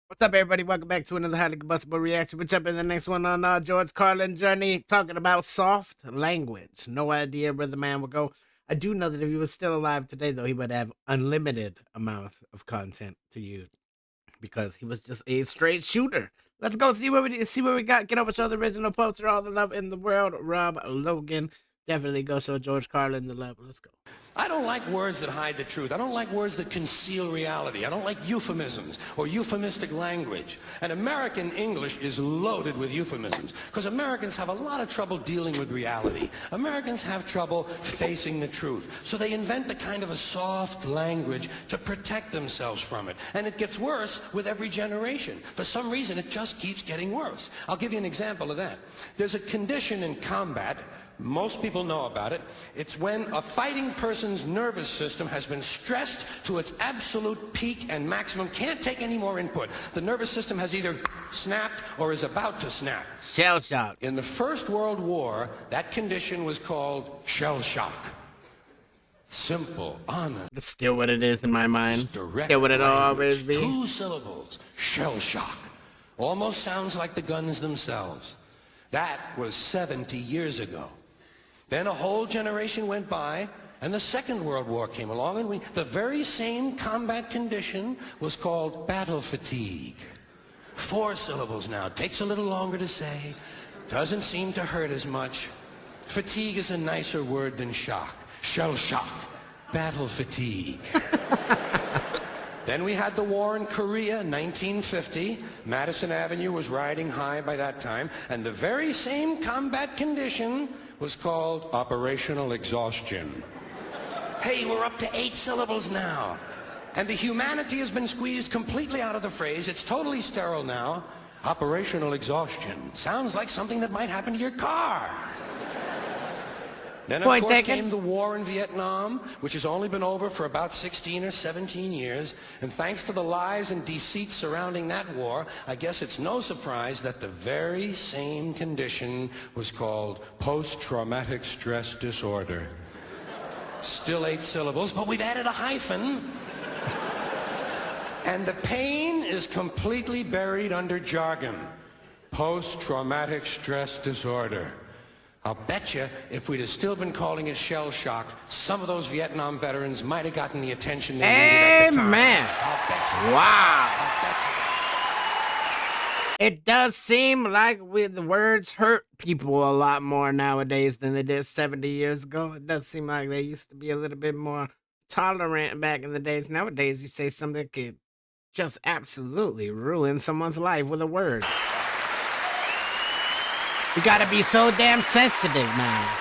What's up, everybody? Welcome back to another highly combustible reaction. We're jumping in the next one on George Carlin journey, talking about soft language. No idea where the man would go. I do know that if he was still alive today, though, he would have unlimited amounts of content to use because he was just a straight shooter. Let's go see what we got. Get over, show the original poster, all the love in the world. Rob Logan, definitely go show George Carlin the love. Let's go. I don't like words that hide the truth. I don't like words that conceal reality. I don't like euphemisms or euphemistic language. And American English is loaded with euphemisms because Americans have a lot of trouble dealing with reality. Americans have trouble facing the truth. So they invent a kind of a soft language to protect themselves from it. And it gets worse with every generation. For some reason, it just keeps getting worse. I'll give you an example of that. There's a condition in combat. Most people know about it. It's when a fighting person's nervous system has been stressed to its absolute peak and maximum, can't take any more input. The nervous system has either snapped or is about to snap. Shell shock. In the First World War, that condition was called shell shock. Simple, honest. That's still what it is in my mind. Direct Still what it language. always be. 2 syllables. Shell shock. Almost sounds like the guns themselves. That was 70 years ago. Then a whole generation went by, and the Second World War came along, and the very same combat condition was called battle fatigue. 4 syllables now. Takes a little longer to say. Doesn't seem to hurt as much. Fatigue is a nicer word than shock. Shell shock. Battle fatigue. Then we had the war in Korea in 1950. Madison Avenue was riding high by that time, and the very same combat condition was called operational exhaustion. Hey, we're up to 8 syllables now. And the humanity has been squeezed completely out of the phrase. It's totally sterile now. Operational exhaustion. Sounds like something that might happen to your car. Then, of course, came the war in Vietnam, which has only been over for about 16 or 17 years. And thanks to the lies and deceit surrounding that war, I guess it's no surprise that the very same condition was called post-traumatic stress disorder. Still 8 syllables, but we've added a hyphen. And the pain is completely buried under jargon. Post-traumatic stress disorder. I'll bet you if we'd have still been calling it shell shock, some of those Vietnam veterans might have gotten the attention they needed at the time. Amen. I'll bet you. Wow. I'll bet you. It does seem like the words hurt people a lot more nowadays than they did 70 years ago. It does seem like they used to be a little bit more tolerant back in the days. Nowadays, you say something that could just absolutely ruin someone's life with a word. You gotta be so damn sensitive now.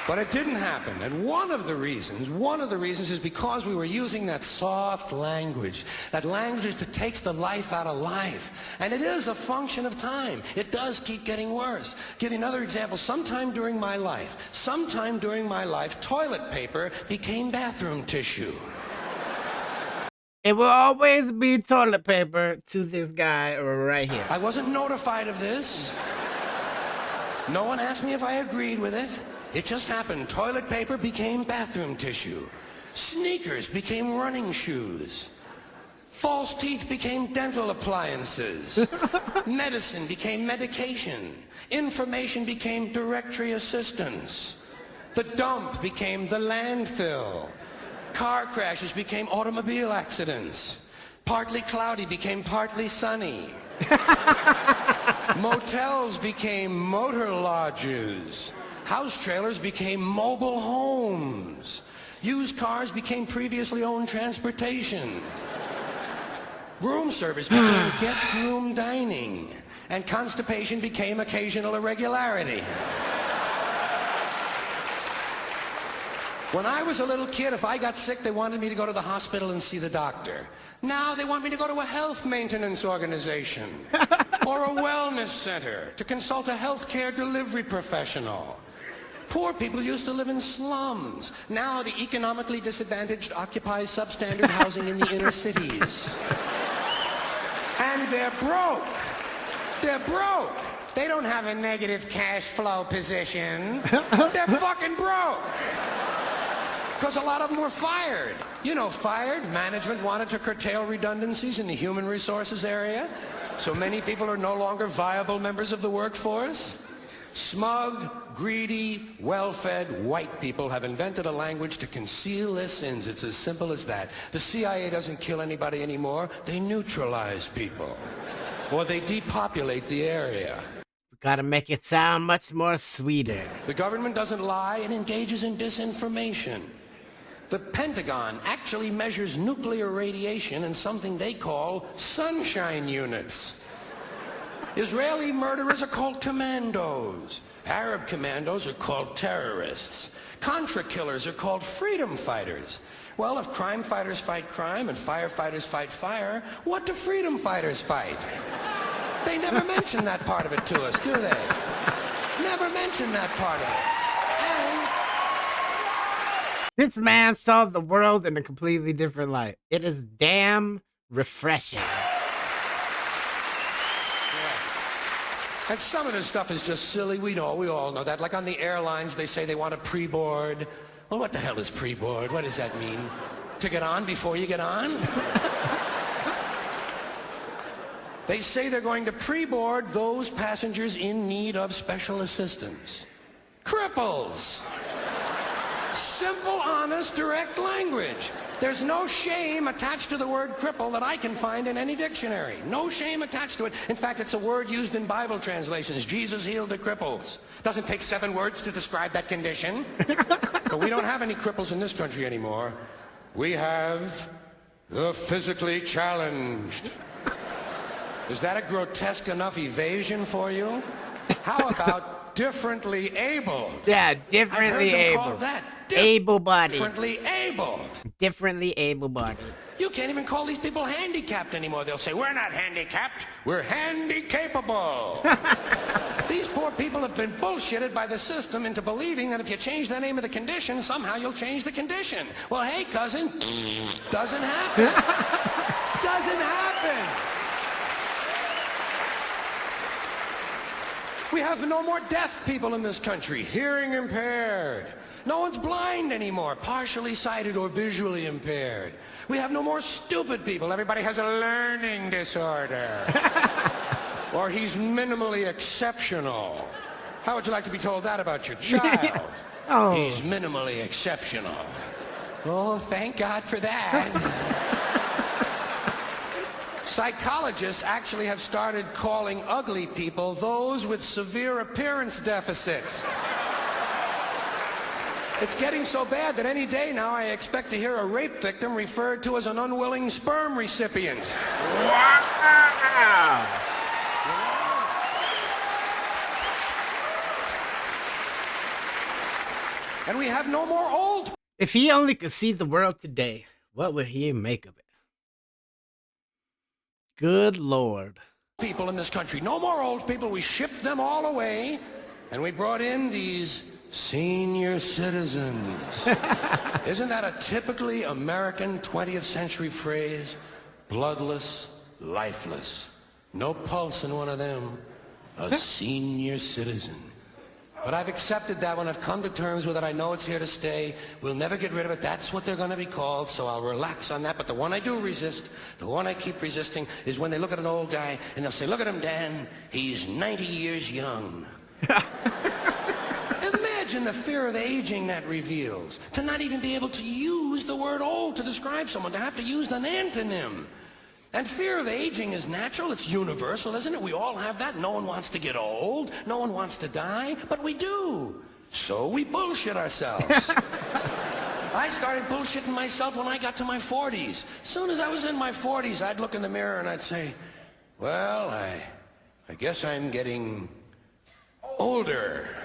But it didn't happen. And one of the reasons is because we were using that soft language, that language that takes the life out of life. And it is a function of time. It does keep getting worse. Give you another example. Sometime during my life, toilet paper became bathroom tissue. It will always be toilet paper to this guy right here. I wasn't notified of this. No one asked me if I agreed with it. It just happened. Toilet paper became bathroom tissue. Sneakers became running shoes. False teeth became dental appliances. Medicine became medication. Information became directory assistance. The dump became the landfill. Car crashes became automobile accidents. Partly cloudy became partly sunny. Motels became motor lodges. House trailers became mobile homes. Used cars became previously owned transportation. Room service became guest room dining. And constipation became occasional irregularity. When I was a little kid, if I got sick, they wanted me to go to the hospital and see the doctor. Now they want me to go to a health maintenance organization or a wellness center to consult a healthcare delivery professional. Poor people used to live in slums. Now the economically disadvantaged occupy substandard housing in the inner cities. And they're broke. They're broke. They don't have a negative cash flow position. They're fucking broke. Because a lot of them were fired. You know, fired. Management wanted to curtail redundancies in the human resources area. So many people are no longer viable members of the workforce. Smug, greedy, well-fed white people have invented a language to conceal their sins. It's as simple as that. The CIA doesn't kill anybody anymore. They neutralize people. Or they depopulate the area. We gotta make it sound much more sweeter. The government doesn't lie. It engages in disinformation. The Pentagon actually measures nuclear radiation in something they call sunshine units. Israeli murderers are called commandos. Arab commandos are called terrorists. Contra killers are called freedom fighters. Well, if crime fighters fight crime and firefighters fight fire, what do freedom fighters fight? They never mention that part of it to us, do they? Never mention that part of it. This man saw the world in a completely different light. It is damn refreshing. And some of this stuff is just silly. We all know that. Like on the airlines, they say they want a pre-board. Well, what the hell is pre-board? What does that mean? To get on before you get on? They say they're going to pre-board those passengers in need of special assistance. Cripples. Simple, honest, direct language. There's no shame attached to the word cripple that I can find in any dictionary. No shame attached to it. In fact, it's a word used in Bible translations. Jesus healed the cripples. Doesn't take 7 words to describe that condition. But we don't have any cripples in this country anymore. We have the physically challenged. Is that a grotesque enough evasion for you? How about differently abled? Yeah, differently able. Called that. Able-bodied. Differently abled. Differently able-bodied. You can't even call these people handicapped anymore. They'll say, we're not handicapped, we're handy-capable. These poor people have been bullshitted by the system into believing that if you change the name of the condition, somehow you'll change the condition. Well, hey, cousin, doesn't happen. Doesn't happen. We have no more deaf people in this country, hearing impaired. No one's blind anymore, partially sighted or visually impaired. We have no more stupid people. Everybody has a learning disorder. Or he's minimally exceptional. How would you like to be told that about your child? Oh. He's minimally exceptional. Oh, thank God for that. Psychologists actually have started calling ugly people those with severe appearance deficits. It's getting so bad that any day now I expect to hear a rape victim referred to as an unwilling sperm recipient. Wow. And we have no more old. If he only could see the world today, what would he make of it? Good Lord. People in this country. No more old people. We shipped them all away, and we brought in these senior citizens. Isn't that a typically American 20th century phrase? Bloodless, lifeless. No pulse in one of them. A senior citizen. But I've accepted that one. I've come to terms with it. I know it's here to stay. We'll never get rid of it. That's what they're going to be called, so I'll relax on that. But the one I do resist, the one I keep resisting, is when they look at an old guy and they'll say, look at him, Dan. He's 90 years young. Imagine the fear of aging that reveals. To not even be able to use the word old to describe someone, to have to use an antonym. And fear of aging is natural. It's universal, isn't it? We all have that. No one wants to get old. No one wants to die. But we do. So we bullshit ourselves. I started bullshitting myself when I got to my 40s. As soon as I was in my 40s, I'd look in the mirror and I'd say, well, I guess I'm getting older.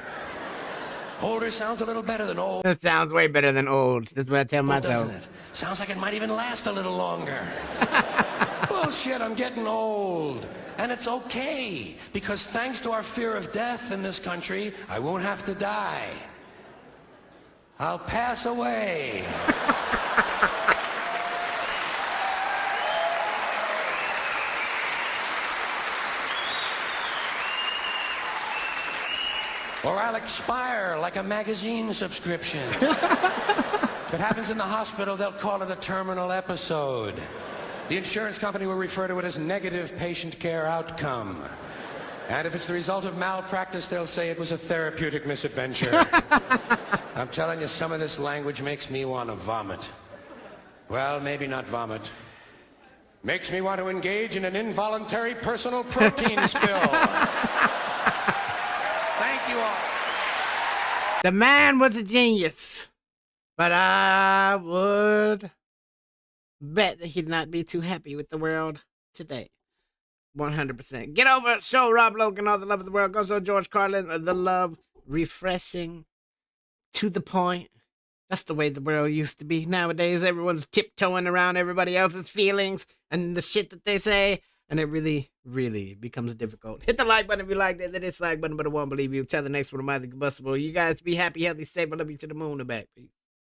Older sounds a little better than old. That sounds way better than old. That's what I tell myself. Doesn't it? Sounds like it might even last a little longer. Bullshit, I'm getting old. And it's okay, because thanks to our fear of death in this country, I won't have to die. I'll pass away. Or I'll expire like a magazine subscription. If it happens in the hospital, they'll call it a terminal episode. The insurance company will refer to it as negative patient care outcome. And if it's the result of malpractice, they'll say it was a therapeutic misadventure. I'm telling you, some of this language makes me want to vomit. Well, maybe not vomit. Makes me want to engage in an involuntary personal protein spill. Thank you all. The man was a genius. But I would bet that he'd not be too happy with the world today. 100%. Get over it. Show Rob Logan all the love of the world. Goes on George Carlin. The love, refreshing, to the point. That's the way the world used to be. Nowadays, everyone's tiptoeing around everybody else's feelings and the shit that they say. And it really, really becomes difficult. Hit the like button if you liked it. The dislike button, but it won't believe you. Tell the next one of my Combustible. You guys be happy, healthy, safe. I love you to the moon and back. Peace.